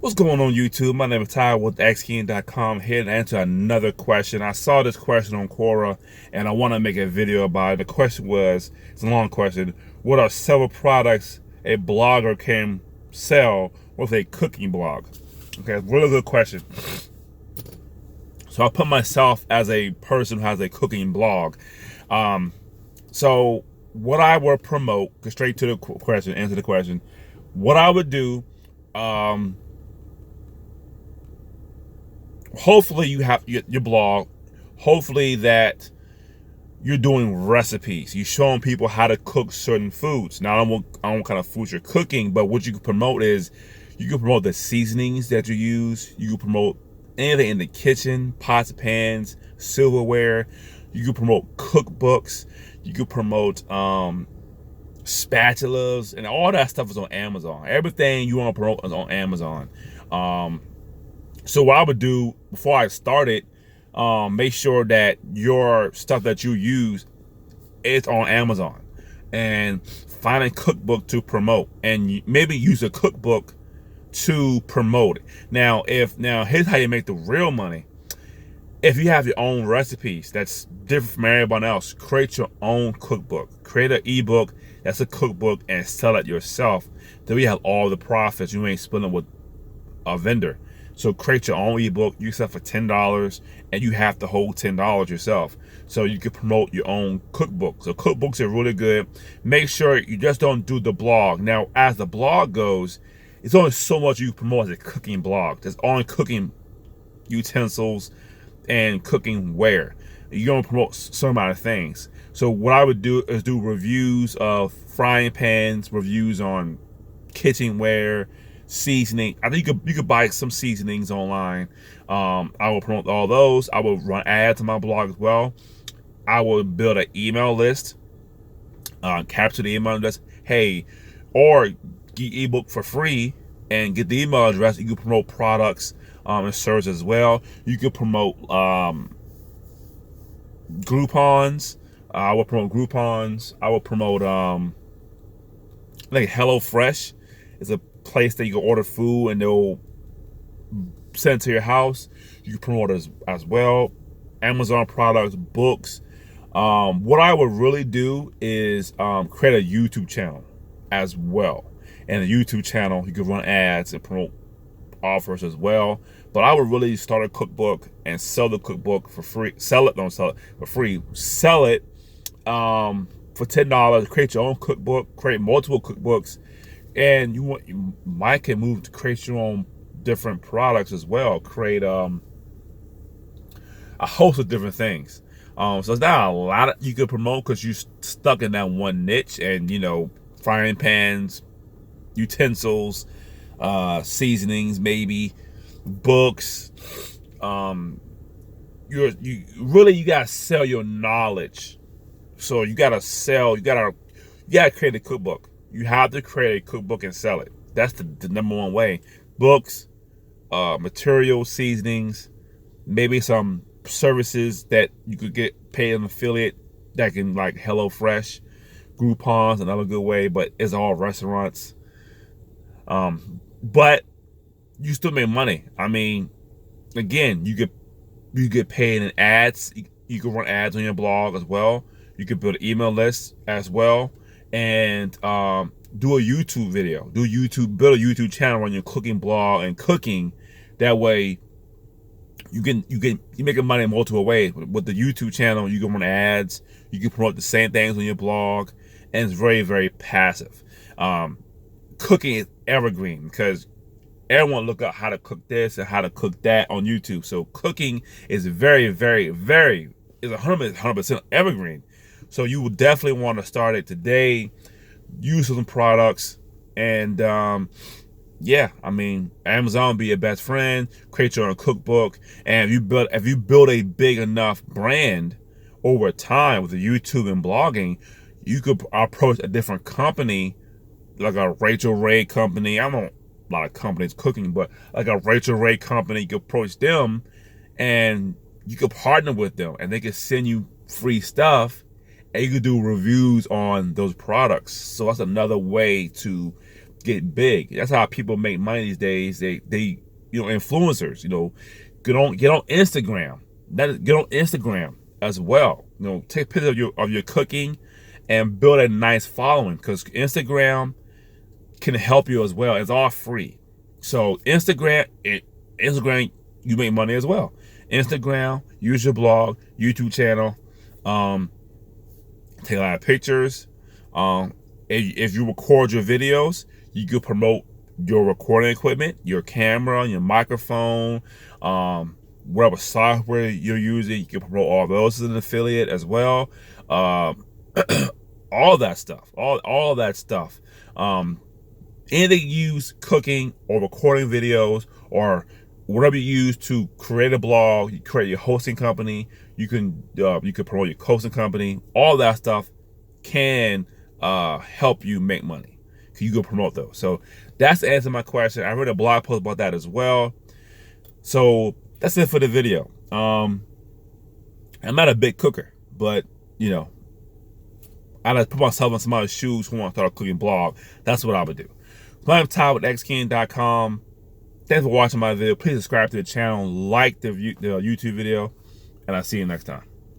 What's going on, YouTube? My name is Ty with xkeen.com, here to answer another question. I saw this question on Quora and I want to make a video about it. The question was, it's a long question, what are several products a blogger can sell with a cooking blog? Okay, really good question. So I put myself as a person who has a cooking blog. So what I would promote, go straight to the question, answer the question, what I would do, hopefully you have your blog, hopefully that you're doing recipes, you're showing people how to cook certain foods. Now I don't know what kind of foods you're cooking, but what you can promote is, you can promote the seasonings that you use, you can promote anything in the kitchen, pots, pans, silverware, you can promote cookbooks, you can promote spatulas, and all that stuff is on Amazon. Everything you want to promote is on Amazon. So what I would do before I started, make sure that your stuff that you use is on Amazon, and find a cookbook to promote, and maybe use a cookbook to promote it. Now, here's how you make the real money. If you have your own recipes that's different from everyone else, create your own cookbook. Create an ebook that's a cookbook and sell it yourself. Then we have all the profits. You ain't splitting with a vendor. So create your own ebook, you sell for $10, and you have to hold $10 yourself. So you can promote your own cookbook. So cookbooks are really good. Make sure you just don't do the blog. Now, as the blog goes, it's only so much you promote as a cooking blog. There's only cooking utensils and cooking ware. You don't promote some amount of things. So what I would do is do reviews of frying pans, reviews on kitchenware, seasoning. I think you could buy some seasonings online. I will promote all those. I will run ads on my blog as well. I will build an email list, capture the email address. Hey, or get ebook for free and get the email address. You can promote products and services as well. You can promote Groupons. I will promote Groupons. I will promote like HelloFresh is a place that you can order food and they'll send it to your house. You can promote it as well. Amazon products, books. What I would really do is create a YouTube channel as well. And the YouTube channel, you can run ads and promote offers as well. But I would really start a cookbook and sell the cookbook for free. Don't sell it for free. Sell it for $10. Create your own cookbook. Create multiple cookbooks. And you might can move to create your own different products as well. Create a host of different things. So it's not a lot you could promote because you're stuck in that one niche, and frying pans, utensils, seasonings, maybe books. You gotta sell your knowledge. So you gotta create a cookbook. You have to create a cookbook and sell it. That's the number one way. Books, materials, seasonings, maybe some services that you could get paid an affiliate that can, like HelloFresh, Groupons, another good way, but it's all restaurants. But you still make money. I mean, again, you get paid in ads. You can run ads on your blog as well. You can build an email list as well, and do a YouTube video. Build a YouTube channel on your cooking blog and cooking. That way, you making money in multiple ways. With the YouTube channel, you can run ads. You can promote the same things on your blog, and it's very, very passive. Cooking is evergreen because everyone look up how to cook this and how to cook that on YouTube. So cooking is very, very, very, is 100% evergreen. So you will definitely want to start it today. Use some products, and yeah, I mean, Amazon be your best friend. Create your own cookbook, and if you build a big enough brand over time with the YouTube and blogging, you could approach a different company, like a Rachel Ray company. I don't know a lot of companies cooking, but like a Rachel Ray company, you could approach them, and you could partner with them, and they could send you free stuff, and you could do reviews on those products. So that's another way to get big. That's how people make money these days. They influencers, get on Instagram. Get on Instagram as well. Take pictures of your cooking and build a nice following, because Instagram can help you as well. It's all free. So Instagram, you make money as well. Instagram, use your blog, YouTube channel, take a lot of pictures. If you record your videos, you can promote your recording equipment, your camera, your microphone, whatever software you're using. You can promote all those as an affiliate as well. All that stuff. All that stuff. Anything you use cooking or recording videos or whatever you use to create a blog, you create your hosting company, you can promote your hosting company. All that stuff can help you make money. You can promote those. So that's the answer to my question. I wrote a blog post about that as well. So that's it for the video. I'm not a big cooker, but I like to put myself in somebody's shoes who want to start a cooking blog. That's what I would do. I'm Todd with xking.com. Thanks for watching my video. Please subscribe to the channel, like the YouTube video, and I'll see you next time.